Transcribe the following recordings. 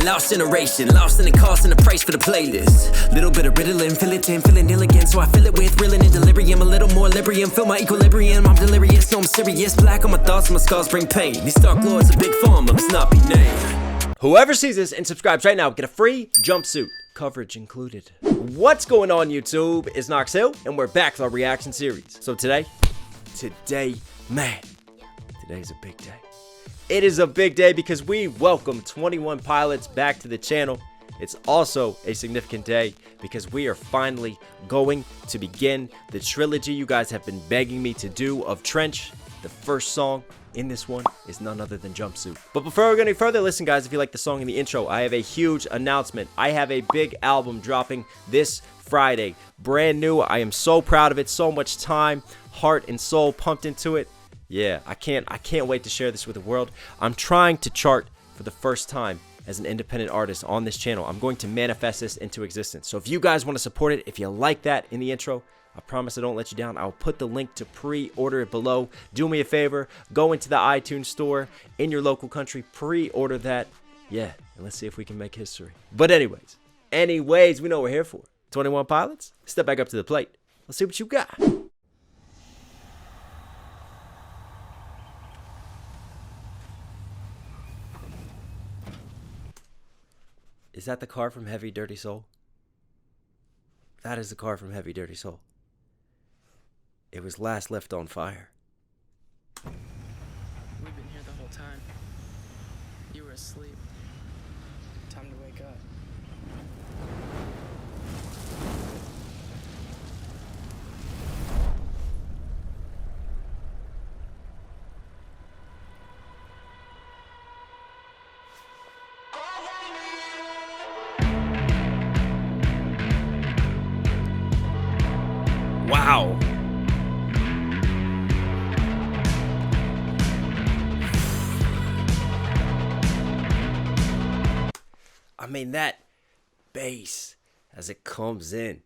Lost generation, lost in the cost and the price for the playlist. Little bit of Ritalin, fill it in, feeling ill again. So I fill it with reeling and delirium. A little more Librium, feel my equilibrium. I'm delirious, no I'm serious. Black on my thoughts, my scars bring pain. These dark lords are big form, must not be named. Whoever sees this and subscribes right now, get a free jumpsuit. Coverage included. What's going on, YouTube? It's Knox Hill, and we're back with our reaction series. So today, man, today's a big day. It is a big day because we welcome 21 Pilots back to the channel. It's also a significant day because we are finally going to begin the trilogy you guys have been begging me to do of Trench. The first song in this one is none other than Jumpsuit. But before we go any further, listen guys, if you like the song in the intro, I have a huge announcement. I have a big album dropping this Friday. Brand new. I am so proud of it. So much time, heart, and soul pumped into it. Yeah, I can't wait to share this with the world. I'm trying to chart for the first time as an independent artist on this channel. I'm going to manifest this into existence. So if you guys want to support it, if you like that in the intro, I promise I don't let you down. I'll put the link to pre-order it below. Do me a favor, go into the iTunes store in your local country, pre-order that. Yeah, and let's see if we can make history. But anyways, we know what we're here for. 21 Pilots, step back up to the plate. Let's see what you got. Is that the car from Heavy Dirty Soul? That is the car from Heavy Dirty Soul. It was last left on fire. We've been here the whole time. You were asleep. Time to wake up. Wow. I mean, that bass as it comes in,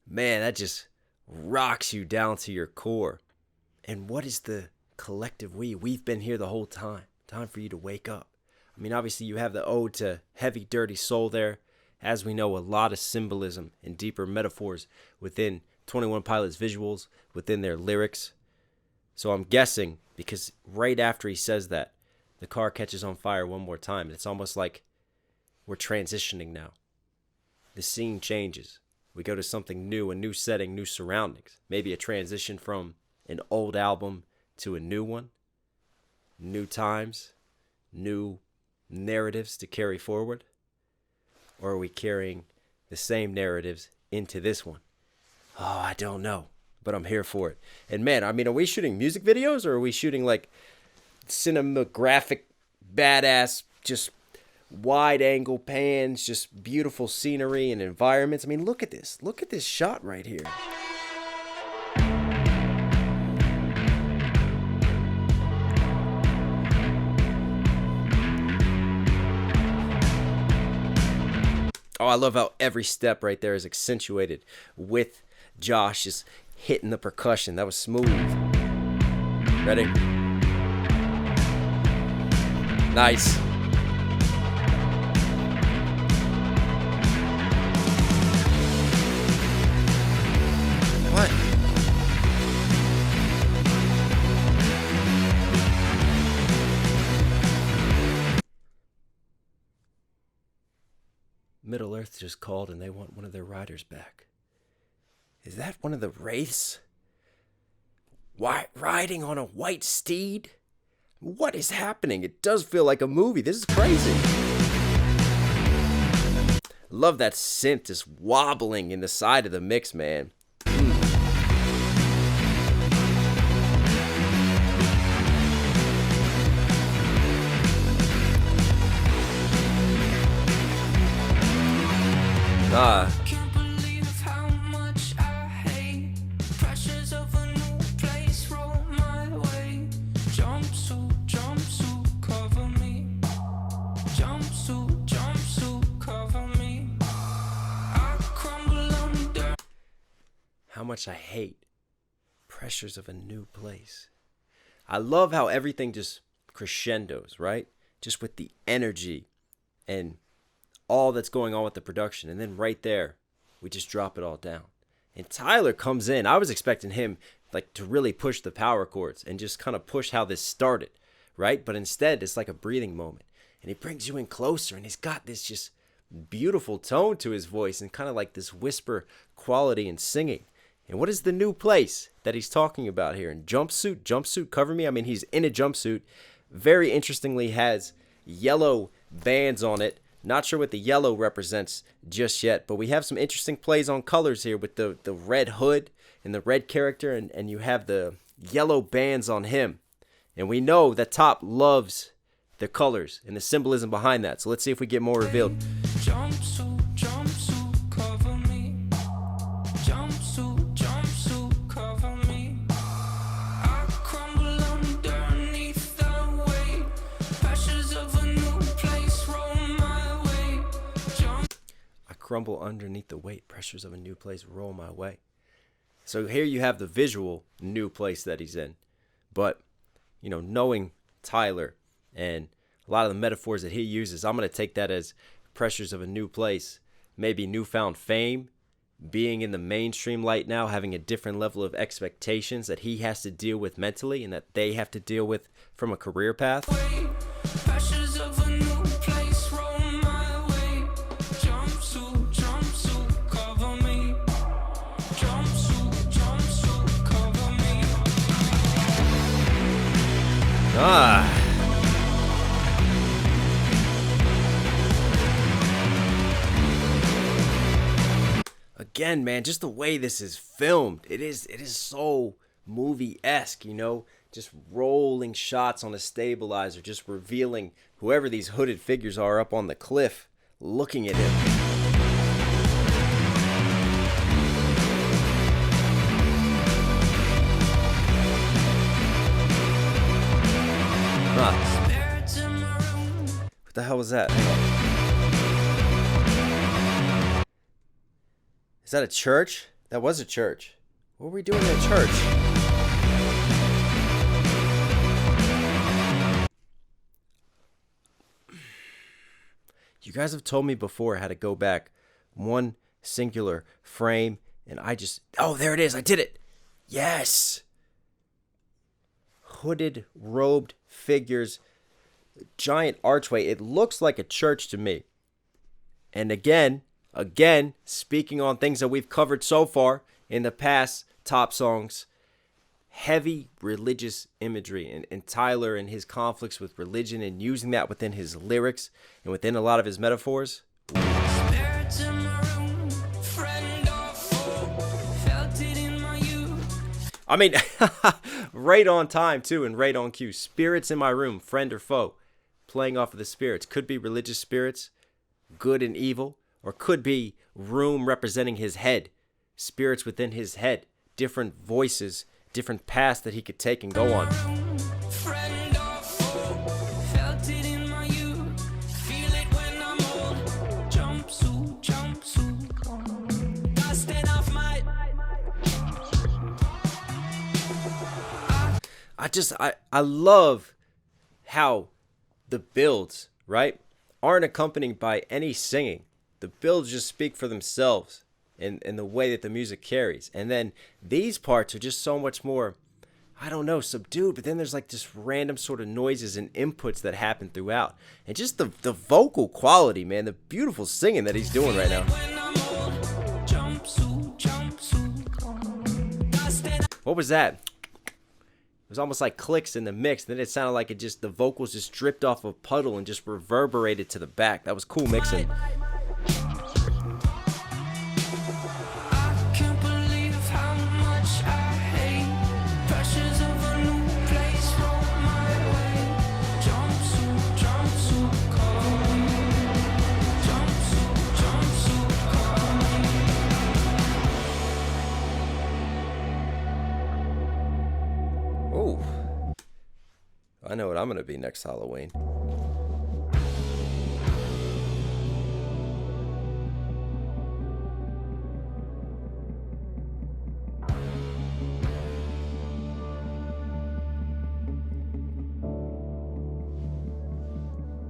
man, that just rocks you down to your core. And what is the collective we? We've been here the whole time. Time for you to wake up. I mean, obviously you have the ode to Heavy Dirty Soul there. As we know, a lot of symbolism and deeper metaphors within 21 Pilots visuals, within their lyrics. So I'm guessing, because right after he says that, the car catches on fire one more time. It's almost like we're transitioning now. The scene changes. We go to something new, a new setting, new surroundings. Maybe a transition from an old album to a new one. New times, new narratives to carry forward. Or are we carrying the same narratives into this one? Oh, I don't know, but I'm here for it. And man, I mean, are we shooting music videos or are we shooting like cinematographic, badass, just wide angle pans, just beautiful scenery and environments? I mean, look at this. Look at this shot right here. Oh, I love how every step right there is accentuated with Josh just hitting the percussion. That was smooth. Ready? Nice. What? Middle Earth just called and they want one of their riders back. Is that one of the Wraiths? Riding on a white steed? What is happening? It does feel like a movie. This is crazy. Love that synth just wobbling in the side of the mix, man. Can't believe how much I hate pressures of a new place roll my way. Jumpsuit, jumpsuit, cover me. Jumpsuit, jumpsuit, cover me. I crumble under. How much I hate pressures of a new place. I love how everything just crescendos, right? Just with the energy and all that's going on with the production. And then right there, we just drop it all down. And Tyler comes in. I was expecting him like to really push the power chords and just kind of push how this started, right? But instead, it's like a breathing moment. And he brings you in closer, and he's got this just beautiful tone to his voice and kind of like this whisper quality in singing. And what is the new place that he's talking about here? And jumpsuit, cover me. I mean, he's in a jumpsuit. Very interestingly, has yellow bands on it. Not sure what the yellow represents just yet, but we have some interesting plays on colors here with the red hood and the red character, and you have the yellow bands on him. And we know that Top loves the colors and the symbolism behind that. So let's see if we get more revealed. Jumpsuit, jumpsuit, cover me. Jumpsuit, jumpsuit, cover me. I crumble underneath the weight. Pressures of a new place roll my way. I crumble underneath the weight. Pressures of a new place roll my way. So here you have the visual new place that he's in. But, you know, knowing Tyler and a lot of the metaphors that he uses, I'm going to take that as pressures of a new place, maybe newfound fame, being in the mainstream light now, having a different level of expectations that he has to deal with mentally and that they have to deal with from a career path. Pressures of a new place roll my way. Jumpsuit, jumpsuit, cover me. Jumpsuit, jumpsuit, cover me. Again, man, just the way this is filmed, it is so movie-esque, you know, just rolling shots on a stabilizer, just revealing whoever these hooded figures are up on the cliff, looking at him. What the hell was that? Is that a church? That was a church. What were we doing in a church? You guys have told me before how to go back one singular frame, and I just... Oh, there it is. I did it. Yes. Hooded, robed figures. Giant archway. It looks like a church to me. And again, speaking on things that we've covered so far in the past top songs, heavy religious imagery, and Tyler and his conflicts with religion and using that within his lyrics and within a lot of his metaphors. Spirits in my room, friend or foe, felt it in my youth. I mean, right on time too, and right on cue. Spirits in my room, friend or foe, playing off of the spirits. Could be religious spirits, good and evil, or could be room representing his head, spirits within his head, different voices, different paths that he could take and go on. Friend or foe, felt it in my youth, feel it when I'm old. Jumpsuit, jumpsuit, dusting off my... I love how the builds, right, aren't accompanied by any singing. The builds just speak for themselves in the way that the music carries. And then these parts are just so much more, I don't know, subdued. But then there's like just random sort of noises and inputs that happen throughout. And just the vocal quality, man, the beautiful singing that he's doing right now. What was that? It was almost like clicks in the mix. Then it sounded like the vocals just dripped off a puddle and just reverberated to the back. That was cool mixing. Oh, I know what I'm going to be next Halloween.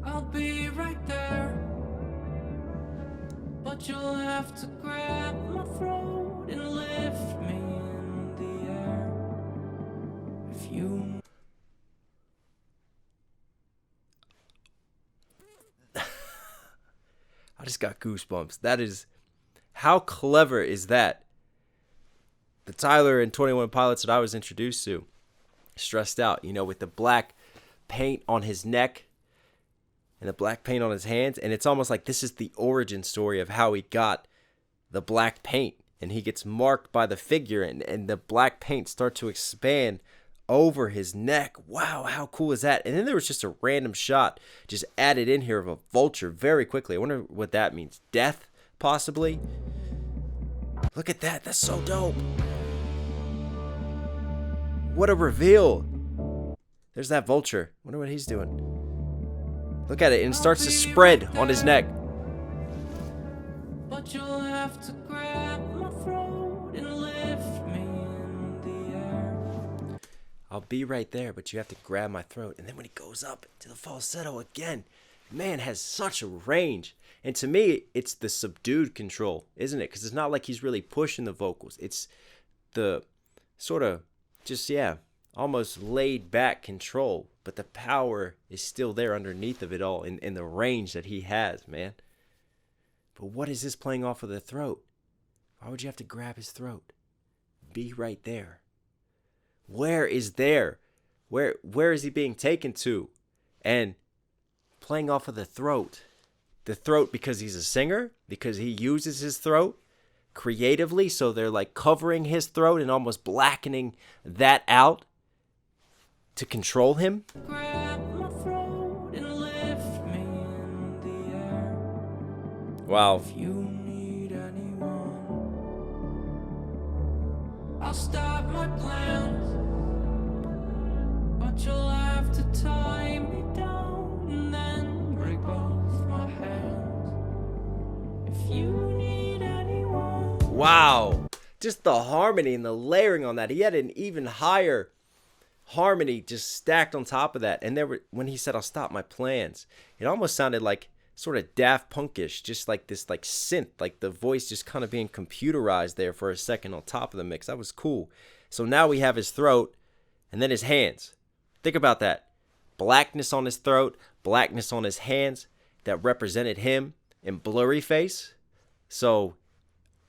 I'll be right there. But you'll have to grab my throat and lift me in the air. If you I just got goosebumps. That is, how clever is that? The Tyler and 21 Pilots that I was introduced to, stressed out, you know, with the black paint on his neck and the black paint on his hands. And it's almost like this is the origin story of how he got the black paint. And he gets marked by the figure, and the black paint starts to expand over his neck. Wow, how cool is that? And then there was just a random shot just added in here of a vulture very quickly. I wonder what that means. Death, possibly? Look at that. That's so dope. What a reveal. There's that vulture. Wonder what he's doing. Look at it, and it starts to spread on his neck. But you'll have to grab my throat and lift me in the air. I'll be right there, but you have to grab my throat. And then when he goes up to the falsetto again, man has such a range. And to me, it's the subdued control, isn't it? Because it's not like he's really pushing the vocals. It's the sort of just, yeah, almost laid back control. But the power is still there underneath of it all in the range that he has, man. But what is this playing off of the throat? Why would you have to grab his throat? Be right there. Where is there? Where is he being taken to? And playing off of the throat. The throat because he's a singer? Because he uses his throat creatively? So they're like covering his throat and almost blackening that out to control him? Grab my throat and lift me in the air. Wow. If you need anyone, I'll stop my plans. But you'll have to tie me down and then break both my hands. If you need anyone. Wow. Just the harmony and the layering on that. He had an even higher harmony just stacked on top of that. And when he said, I'll stop my plans, it almost sounded like sort of Daft Punkish, just like this like synth, like the voice just kind of being computerized there for a second on top of the mix. That was cool. So now we have his throat and then his hands. Think about that. Blackness on his throat, blackness on his hands that represented him in blurry face. So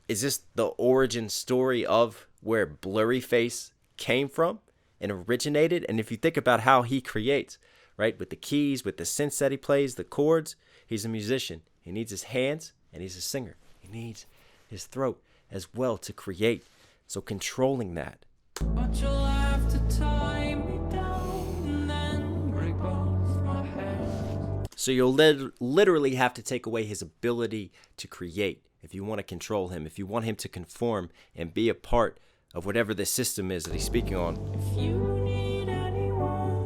is this the origin story of where blurry face came from and originated? And if you think about how he creates, right, with the keys, with the synths that he plays, the chords, he's a musician. He needs his hands and he's a singer. He needs his throat as well to create. So controlling that. But you'll have to tie me down and then break both my hands. So you'll literally have to take away his ability to create if you want to control him, if you want him to conform and be a part of whatever the system is that he's speaking on. If you need anyone,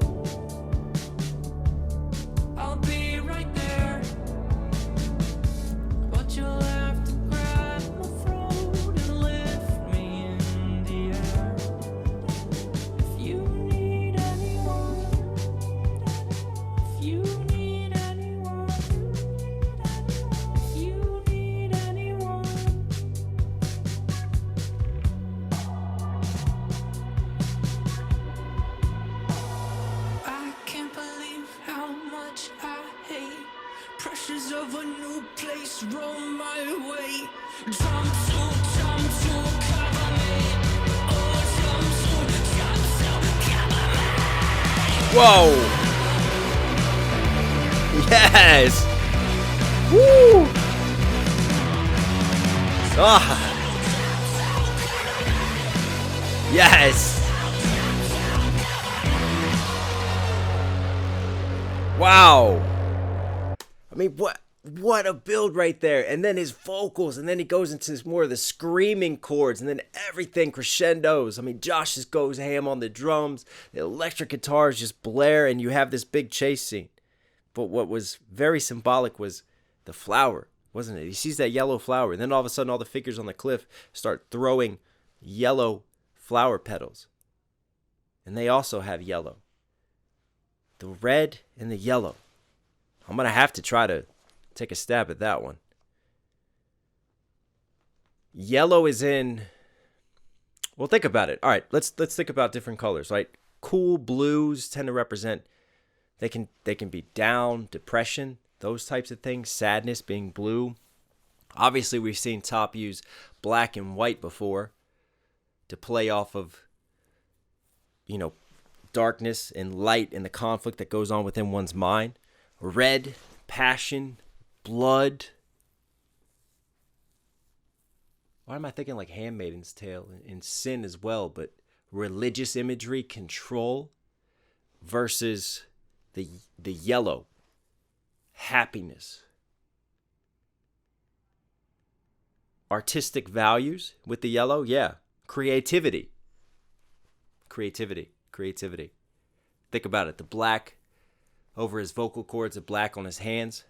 I'll be right there. But you'll have to grab my throat and lift me in the air. If you need anyone, if you need anyone, if you need anyone. I can't believe how much I hate pressures of a new place roll my way. Jumpsuit, cover me. Oh, jumpsuit, cover me. Whoa! Yes! Woo! Ah! Yes! Wow! I mean, what a build right there. And then his vocals, and then he goes into more of the screaming chords, and then everything crescendos. I mean, Josh just goes ham on the drums, the electric guitars just blare, and you have this big chase scene. But what was very symbolic was the flower, wasn't it? He sees that yellow flower, and then all of a sudden all the figures on the cliff start throwing yellow flower petals. And they also have yellow. The red and the yellow. I'm going to have to try to take a stab at that one. Yellow is in, well, think about it. All right, let's think about different colors, right? Cool blues tend to represent, they can be down, depression, those types of things, sadness being blue. Obviously, we've seen Top use black and white before to play off of, darkness and light and the conflict that goes on within one's mind. Red, passion, blood. Why am I thinking like Handmaid's Tale and sin as well? But religious imagery, control, versus the yellow, happiness. Artistic values with the yellow, yeah. Creativity. Think about it. The black over his vocal cords, the black on his hands,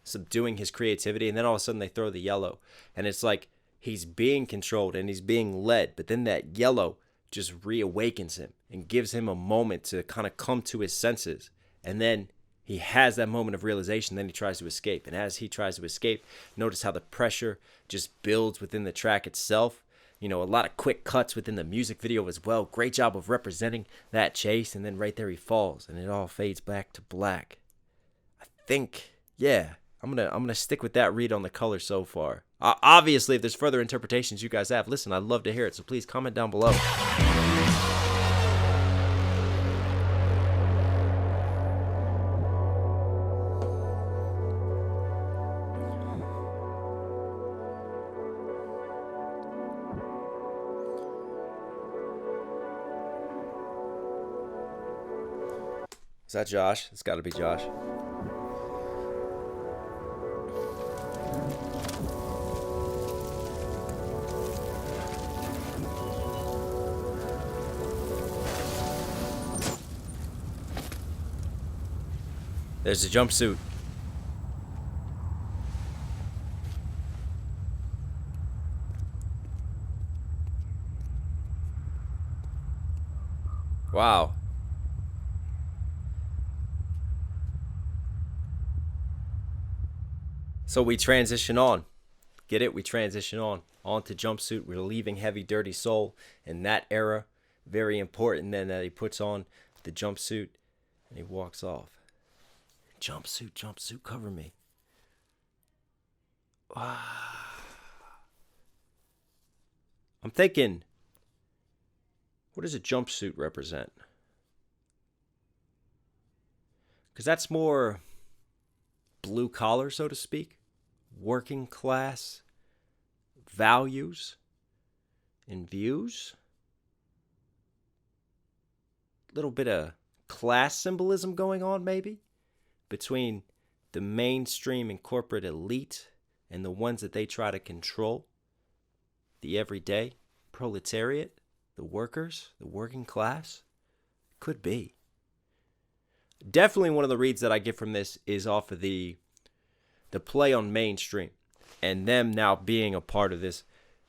subduing his creativity. And then all of a sudden they throw the yellow. And it's like he's being controlled and he's being led. But then that yellow just reawakens him and gives him a moment to kind of come to his senses. And then he has that moment of realization. Then he tries to escape. And as he tries to escape, notice how the pressure just builds within the track itself. A lot of quick cuts within the music video as well. Great job of representing that chase. And then right there he falls and it all fades back to black. I think, yeah, I'm gonna stick with that read on the color so far. Obviously, if there's further interpretations you guys have, listen, I'd love to hear it. So please comment down below. Is that Josh? It's got to be Josh. There's a jumpsuit. Wow. So we transition on. Get it? We transition on to Jumpsuit. We're leaving Heavy Dirty Soul in that era. Very important then that he puts on the jumpsuit and he walks off. Jumpsuit, cover me. I'm thinking, what does a jumpsuit represent? Because that's more blue collar, so to speak. Working class values and views. Little bit of class symbolism going on maybe between the mainstream and corporate elite and the ones that they try to control. The everyday proletariat, the workers, the working class. Could be. Definitely one of the reads that I get from this is off of the play on mainstream and them now being a part of this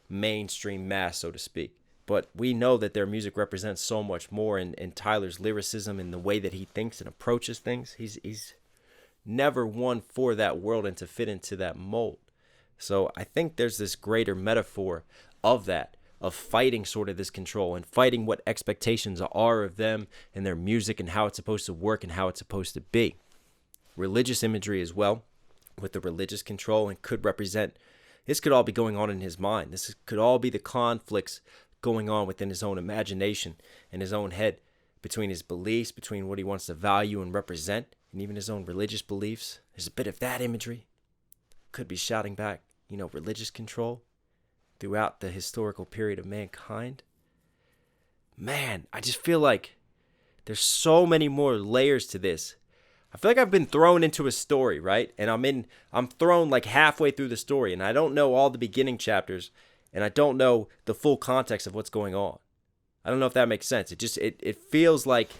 mainstream mass, so to speak. But we know that their music represents so much more in Tyler's lyricism and the way that he thinks and approaches things. He's never one for that world and to fit into that mold. So I think there's this greater metaphor of that, of fighting sort of this control and fighting what expectations are of them and their music and how it's supposed to work and how it's supposed to be. Religious imagery as well, with the religious control, and could represent, this could all be going on in his mind. This could all be the conflicts going on within his own imagination and his own head, between his beliefs, between what he wants to value and represent, and even his own religious beliefs. There's a bit of that imagery. Could be shouting back, religious control throughout the historical period of mankind. Man, I just feel like there's so many more layers to this. I feel like I've been thrown into a story, right? And I'm thrown like halfway through the story, and I don't know all the beginning chapters, and I don't know the full context of what's going on. I don't know if that makes sense. It feels like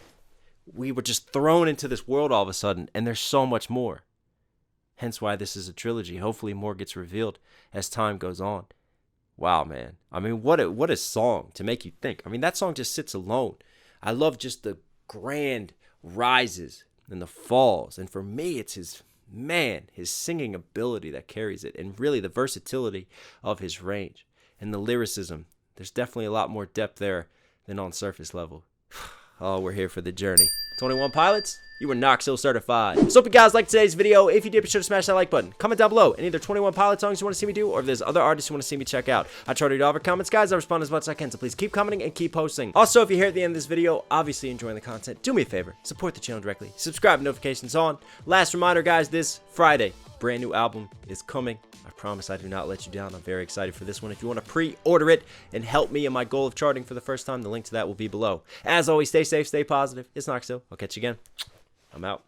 we were just thrown into this world all of a sudden, and there's so much more. Hence why this is a trilogy. Hopefully more gets revealed as time goes on. Wow, man. I mean, what a song to make you think. I mean, that song just sits alone. I love just the grand rises and the falls. And for me, it's his singing ability that carries it, and really the versatility of his range. and the lyricism. There's definitely a lot more depth there than on surface level. Oh, we're here for the journey. 21 Pilots, you were Knox Hill certified. So hope you guys liked today's video. If you did, be sure to smash that like button. Comment down below any other 21 Pilot songs you want to see me do, or if there's other artists you want to see me check out. I try to read all of your comments, guys. I respond as much as I can, so please keep commenting and keep posting. Also, if you're here at the end of this video, obviously enjoying the content, do me a favor, support the channel directly. Subscribe, notifications on. Last reminder, guys, this Friday, brand new album is coming. I promise I do not let you down. I'm very excited for this one. If you want to pre-order it and help me in my goal of charting for the first time, the link to that will be below. As always, stay safe, stay positive. It's Knox Hill. I'll catch you again. I'm out.